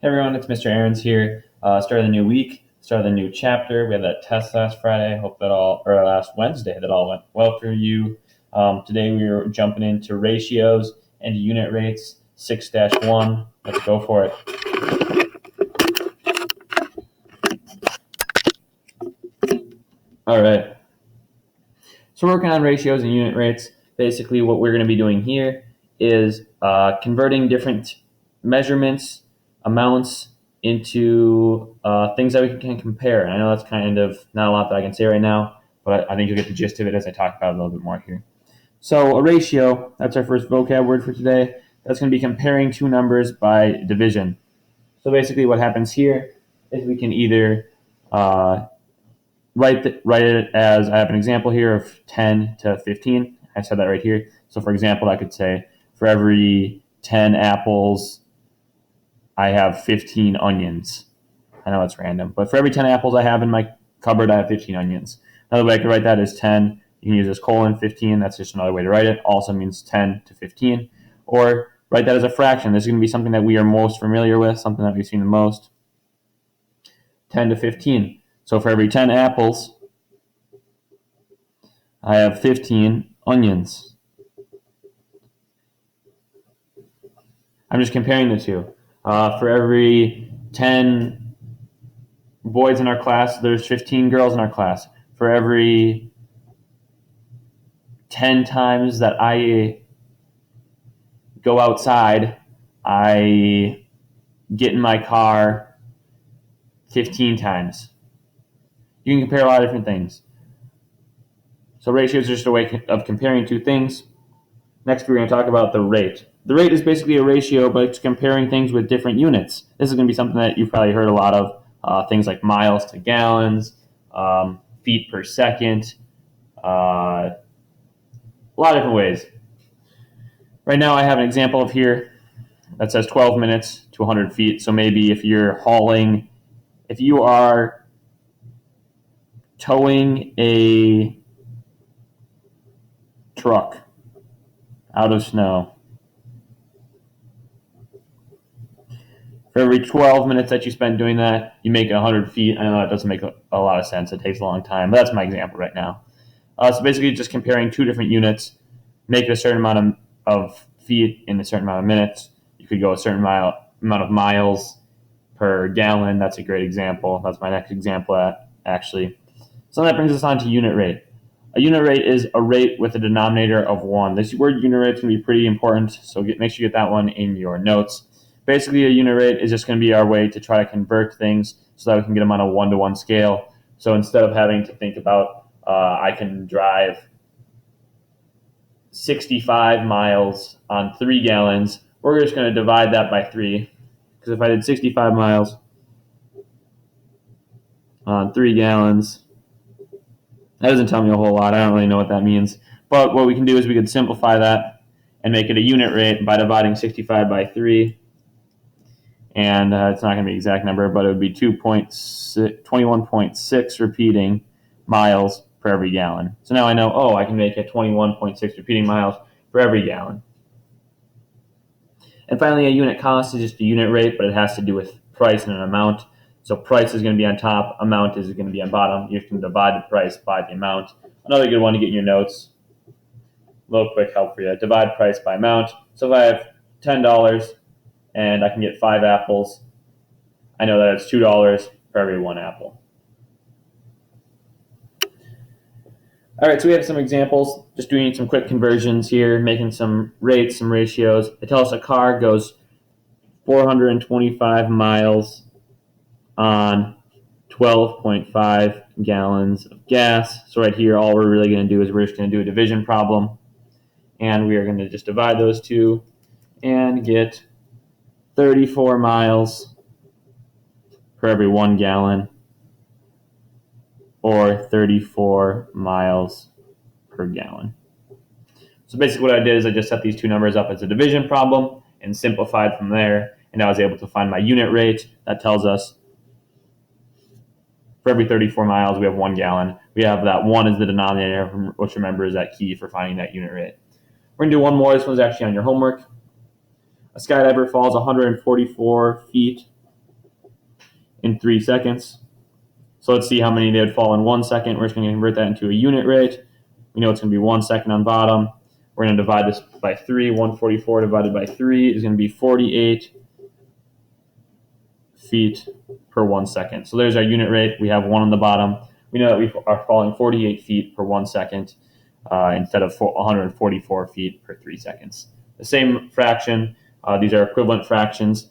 Hey everyone, it's Mr. Aaron's here. Start of the new week, start of the new chapter. We had that test last Friday. Hope that or last Wednesday, that all went well for you. Today we are jumping into ratios and unit rates 6-1. Let's go for it. All right. So we're working on ratios and unit rates. Basically, what we're going to be doing here is converting different measurements, amounts into things that we can compare. And I know that's kind of not a lot that I can say right now, but I think you'll get the gist of it as I talk about it a little bit more here. So a ratio, that's our first vocab word for today. That's going to be comparing two numbers by division. So basically what happens here is we can either write it as, I have an example here of 10 to 15. I said that right here. So for example, I could say for every 10 apples, I have 15 onions. I know it's random, but for every 10 apples I have in my cupboard, I have 15 onions. Another way I could write that is 10. You can use this colon 15. That's just another way to write it. Also means 10 to 15. Or write that as a fraction. This is going to be something that we are most familiar with, something that we've seen the most. 10 to 15. So for every 10 apples, I have 15 onions. I'm just comparing the two. For every 10 boys in our class, there's 15 girls in our class. For every 10 times that I go outside, I get in my car 15 times. You can compare a lot of different things. So ratios are just a way of comparing two things. Next, we're going to talk about the rate. The rate is basically a ratio, but it's comparing things with different units. This is going to be something that you've probably heard a lot of, things like miles to gallons, feet per second, a lot of different ways. Right now, I have an example of here that says 12 minutes to 100 feet. So maybe if you are towing a truck out of snow, for every 12 minutes that you spend doing that, you make it 100 feet. I know that doesn't make a lot of sense. It takes a long time, but that's my example right now. So basically just comparing two different units, make it a certain amount of feet in a certain amount of minutes. You could go a certain amount of miles per gallon. That's a great example. That's my next example, actually. So that brings us on to unit rate. A unit rate is a rate with a denominator of 1. This word unit rate is going to be pretty important, so make sure you get that one in your notes. Basically, a unit rate is just going to be our way to try to convert things so that we can get them on a 1-to-1 scale. So instead of having to think about, I can drive 65 miles on 3 gallons, we're just going to divide that by 3. Because if I did 65 miles on 3 gallons, that doesn't tell me a whole lot. I don't really know what that means. But what we can do is we could simplify that and make it a unit rate by dividing 65 by 3. And it's not going to be an exact number, but it would be 21.6 repeating miles per every gallon. So now I know, I can make it 21.6 repeating miles for every gallon. And finally, a unit cost is just a unit rate, but it has to do with price and an amount. So price is going to be on top, amount is going to be on bottom. You can divide the price by the amount. Another good one to get in your notes, a little quick help for you, divide price by amount. So if I have $10 and I can get 5 apples, I know that it's $2 for every 1 apple. All right, so we have some examples, just doing some quick conversions here, making some rates, some ratios. They tell us a car goes 425 miles on 12.5 gallons of gas. So right here, all we're really going to do is we're just going to do a division problem. And we are going to just divide those two and get 34 miles for every 1 gallon, or 34 miles per gallon. So basically what I did is I just set these two numbers up as a division problem and simplified from there. And I was able to find my unit rate. That tells us for every 34 miles, we have 1 gallon. We have that 1 as the denominator, which remember is that key for finding that unit rate. We're going to do one more. This one's actually on your homework. A skydiver falls 144 feet in 3 seconds. So let's see how many they would fall in 1 second. We're just going to convert that into a unit rate. We know it's going to be 1 second on bottom. We're going to divide this by 3. 144 divided by 3 is going to be 48 feet per 1 second. So there's our unit rate. We have 1 on the bottom. We know that we are falling 48 feet per 1 second instead of 144 feet per 3 seconds. The same fraction. These are equivalent fractions.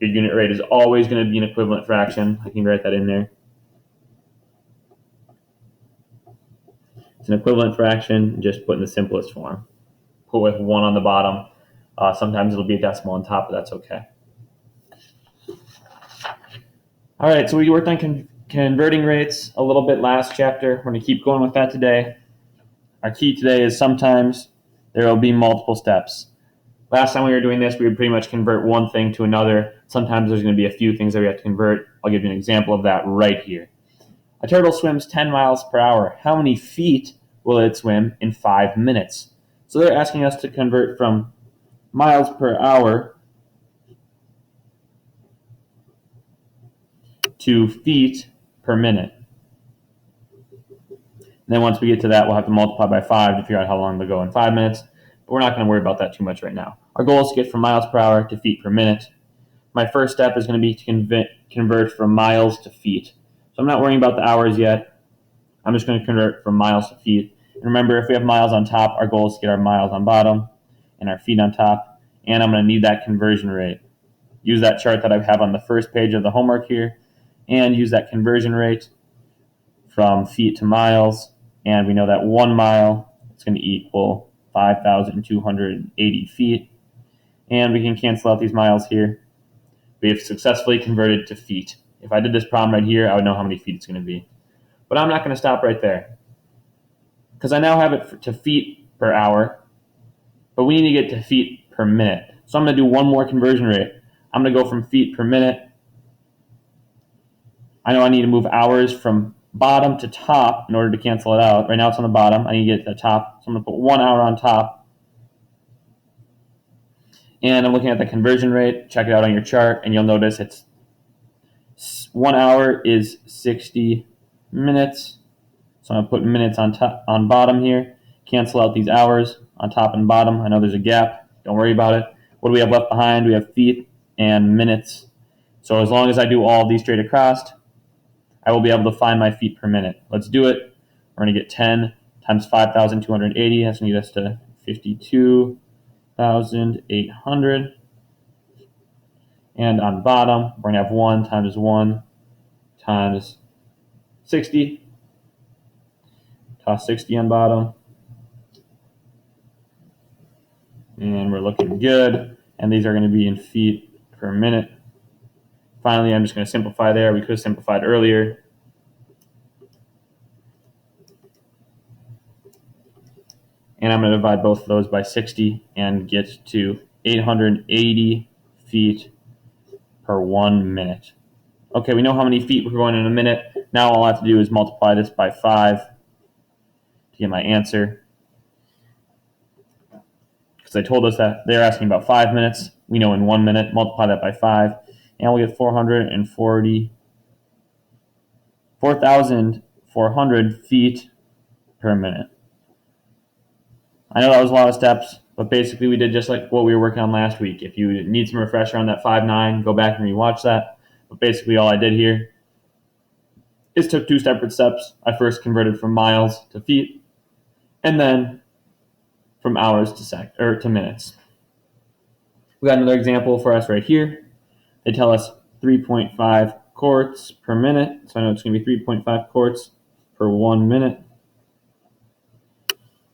Your unit rate is always going to be an equivalent fraction. I can write that in there. It's an equivalent fraction, just put in the simplest form. Put with 1 on the bottom. Sometimes it'll be a decimal on top, but that's okay. All right, so we worked on converting rates a little bit last chapter. We're going to keep going with that today. Our key today is sometimes there will be multiple steps. Last time we were doing this, we would pretty much convert one thing to another. Sometimes there's going to be a few things that we have to convert. I'll give you an example of that right here. A turtle swims 10 miles per hour. How many feet will it swim in 5 minutes? So they're asking us to convert from miles per hour to feet per minute. And then once we get to that, we'll have to multiply by 5 to figure out how long they'll go in 5 minutes. But we're not going to worry about that too much right now. Our goal is to get from miles per hour to feet per minute. My first step is going to be to convert from miles to feet. So I'm not worrying about the hours yet. I'm just going to convert from miles to feet. And remember, if we have miles on top, our goal is to get our miles on bottom and our feet on top. And I'm going to need that conversion rate. Use that chart that I have on the first page of the homework here, and use that conversion rate from feet to miles. And we know that 1 mile is going to equal 5,280 feet. And we can cancel out these miles here. We have successfully converted to feet. If I did this problem right here, I would know how many feet it's going to be. But I'm not going to stop right there, because I now have it to feet per hour, but we need to get to feet per minute. So I'm going to do one more conversion rate. I'm going to go from feet per minute. I know I need to move hours from bottom to top in order to cancel it out. Right now it's on the bottom. I need to get to the top. So I'm going to put 1 hour on top. And I'm looking at the conversion rate. Check it out on your chart, and you'll notice it's 1 hour is 60 minutes. So I'm going to put minutes on bottom here. Cancel out these hours on top and bottom. I know there's a gap. Don't worry about it. What do we have left behind? We have feet and minutes. So as long as I do all of these straight across, I will be able to find my feet per minute. Let's do it. We're going to get 10 times 5,280. That's going to get us to 52,800. And on bottom, we're going to have 1 times 60. Toss 60 on bottom. And we're looking good. And these are going to be in feet per minute. Finally, I'm just going to simplify there. We could have simplified earlier. And I'm going to divide both of those by 60 and get to 880 feet per 1 minute. Okay, we know how many feet we're going in a minute. Now all I have to do is multiply this by 5 to get my answer. Because they told us that they're asking about 5 minutes. We know in 1 minute, multiply that by 5. And we get 4,400 feet per minute. I know that was a lot of steps, but basically we did just like what we were working on last week. If you need some refresher on that 5-9, go back and rewatch that. But basically all I did here is took 2 separate steps. I first converted from miles to feet, and then from hours to minutes. We got another example for us right here. They tell us 3.5 quarts per minute. So I know it's going to be 3.5 quarts per 1 minute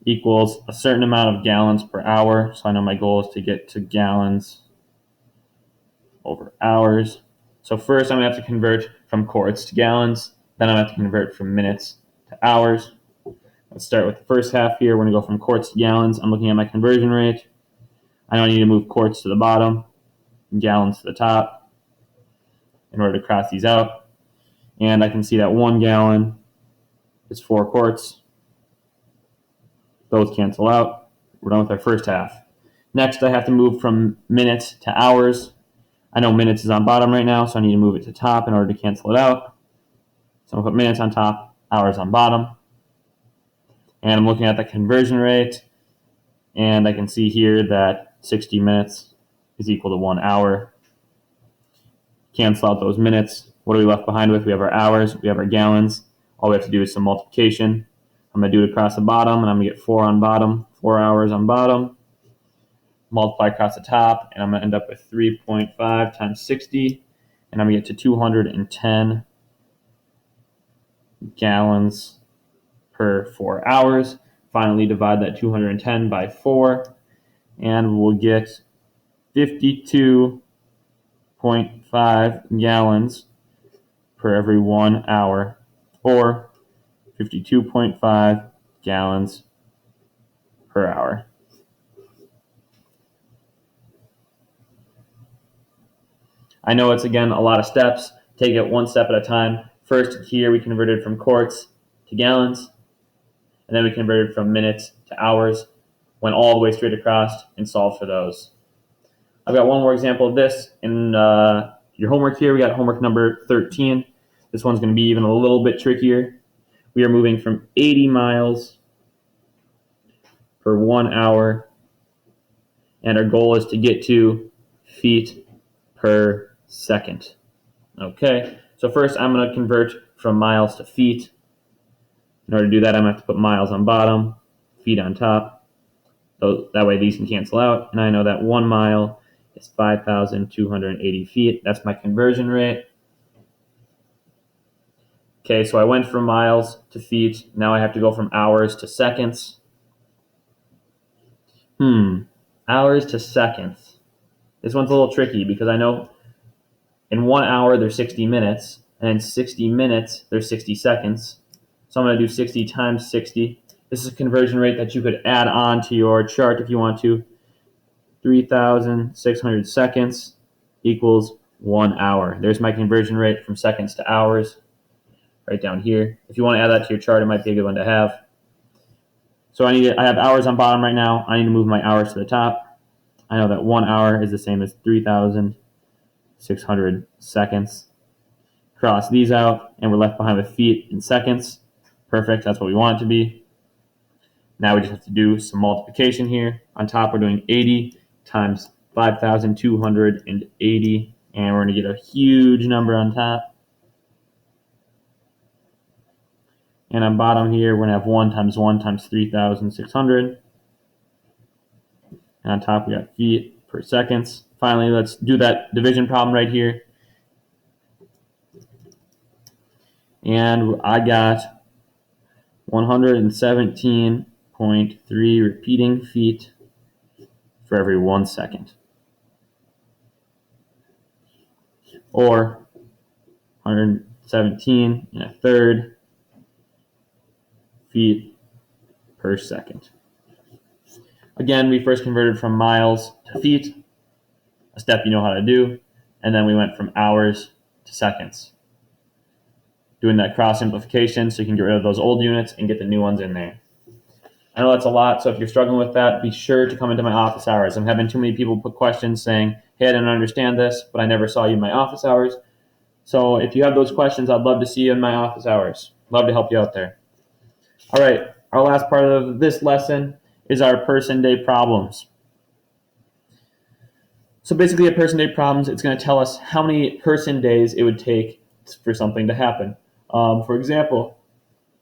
equals a certain amount of gallons per hour. So I know my goal is to get to gallons over hours. So first I'm going to have to convert from quarts to gallons. Then I'm going to have to convert from minutes to hours. Let's start with the first half here. We're going to go from quarts to gallons. I'm looking at my conversion rate. I know I need to move quarts to the bottom and gallons to the top in order to cross these out. And I can see that 1 gallon is 4 quarts. Those cancel out. We're done with our first half. Next, I have to move from minutes to hours. I know minutes is on bottom right now, so I need to move it to top in order to cancel it out. So I'm going to put minutes on top, hours on bottom. And I'm looking at the conversion rate, and I can see here that 60 minutes is equal to 1 hour. Cancel out those minutes. What are we left behind with? We have our hours, we have our gallons. All we have to do is some multiplication. I'm going to do it across the bottom, and I'm going to get 4 on bottom, 4 hours on bottom. Multiply across the top, and I'm going to end up with 3.5 times 60, and I'm going to get to 210 gallons per 4 hours. Finally, divide that 210 by 4, and we'll get 52.5 gallons per every 1 hour, or 52.5 gallons per hour. I know it's, again, a lot of steps. Take it one step at a time. First, here we converted from quarts to gallons, and then we converted from minutes to hours, went all the way straight across and solved for those. I've got one more example of this in your homework here. We got homework number 13. This one's going to be even a little bit trickier. We are moving from 80 miles per 1 hour, and our goal is to get to feet per second. Okay, so first I'm going to convert from miles to feet. In order to do that, I'm going to have to put miles on bottom, feet on top. So that way these can cancel out, and I know that 1 mile is 5,280 feet. That's my conversion rate. Okay, so I went from miles to feet. Now I have to go from hours to seconds. Hours to seconds. This one's a little tricky because I know in 1 hour there's 60 minutes, and in 60 minutes there's 60 seconds. So I'm going to do 60 times 60. This is a conversion rate that you could add on to your chart if you want to. 3,600 seconds equals 1 hour. There's my conversion rate from seconds to hours right down here. If you want to add that to your chart, it might be a good one to have. So I have hours on bottom right now. I need to move my hours to the top. I know that 1 hour is the same as 3,600 seconds. Cross these out, and we're left behind with feet and seconds. Perfect, that's what we want it to be. Now we just have to do some multiplication here. On top, we're doing 80 times 5,280, and we're going to get a huge number on top. And on bottom here, we're going to have 1 times 3,600. And on top, we got feet per seconds. Finally, let's do that division problem right here. And I got 117.3 repeating feet for every 1 second. Or 117 and a third feet per second. Again, we first converted from miles to feet, a step you know how to do, and then we went from hours to seconds. Doing that cross simplification so you can get rid of those old units and get the new ones in there. I know that's a lot, so if you're struggling with that, be sure to come into my office hours. I'm having too many people put questions saying, hey, I didn't understand this, but I never saw you in my office hours. So if you have those questions, I'd love to see you in my office hours. Love to help you out there. All right, our last part of this lesson is our person day problems. So basically a person day problems, it's going to tell us how many person days it would take for something to happen. For example,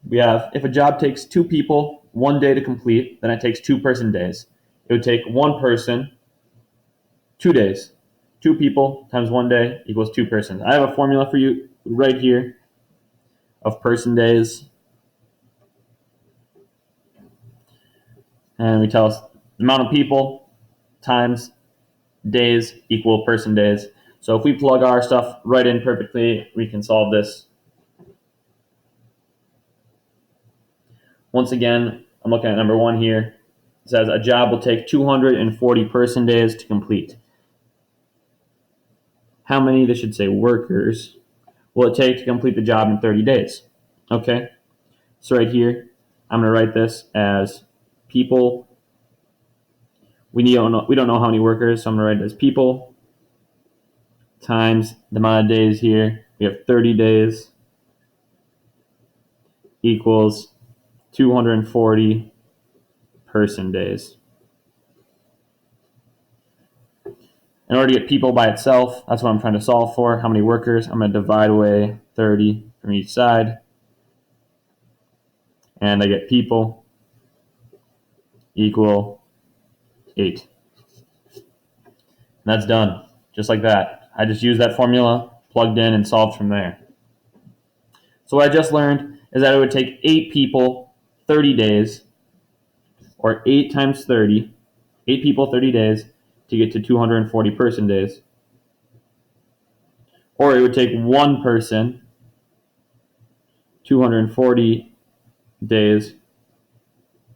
we have if a job takes 2 people 1 day to complete, then it takes 2 person days. It would take 1 person 2 days. 2 people times 1 day equals 2 persons. I have a formula for you right here of person days. And we tell us the amount of people times days equal person days. So if we plug our stuff right in perfectly, we can solve this. Once again, I'm looking at number 1 here. It says a job will take 240 person days to complete. How many, this should say workers, will it take to complete the job in 30 days? Okay, so right here, I'm going to write this as people. We don't know how many workers, so I'm going to write it as people times the amount of days here. We have 30 days equals 240 person days. In order to get people by itself, that's what I'm trying to solve for. How many workers? I'm going to divide away 30 from each side. And I get people equal 8. And that's done. Just like that. I just used that formula, plugged in, and solved from there. So what I just learned is that it would take 8 people 30 days, or 8 times 30, 8 people 30 days to get to 240 person days. Or it would take 1 person 240 days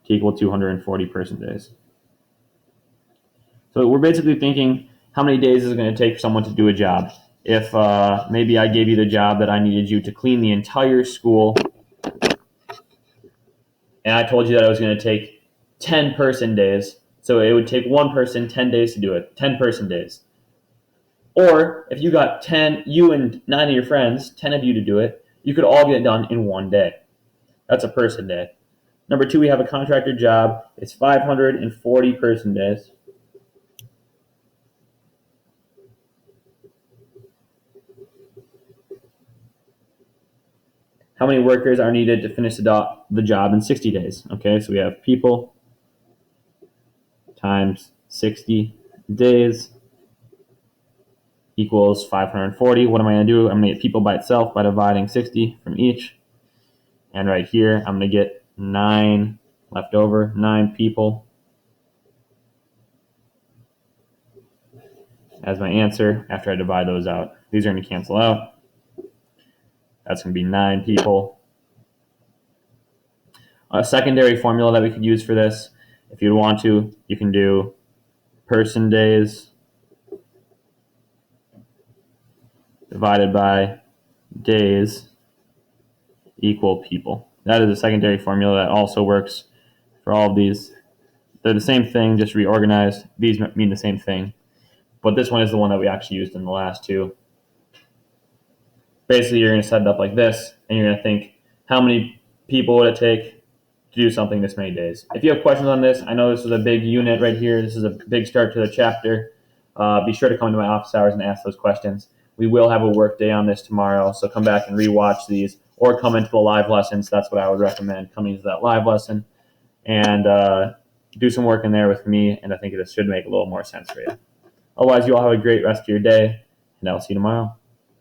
to equal 240 person days. So we're basically thinking, how many days is it going to take for someone to do a job? If maybe I gave you the job that I needed you to clean the entire school, and I told you that it was going to take 10 person days, so it would take 1 person 10 days to do it, 10 person days. Or if you got 10, you and 9 of your friends, 10 of you to do it, you could all get it done in 1 day. That's a person day. Number 2, we have a contractor job. It's 540 person days. How many workers are needed to finish the job in 60 days? Okay, so we have people times 60 days equals 540. What am I going to do? I'm going to get people by itself by dividing 60 from each. And right here, I'm going to get 9 left over, 9 people as my answer after I divide those out. These are going to cancel out. That's going to be 9 people. A secondary formula that we could use for this, if you want to, you can do person days divided by days equal people. That is a secondary formula that also works for all of these. They're the same thing, just reorganized. These mean the same thing. But this one is the one that we actually used in the last two. Basically, you're going to set it up like this, and you're going to think, how many people would it take to do something this many days? If you have questions on this, I know this is a big unit right here. This is a big start to the chapter. Be sure to come to my office hours and ask those questions. We will have a work day on this tomorrow, so come back and rewatch these, or come into the live lessons. That's what I would recommend, coming to that live lesson, and do some work in there with me, and I think it should make a little more sense for you. Otherwise, you all have a great rest of your day, and I'll see you tomorrow.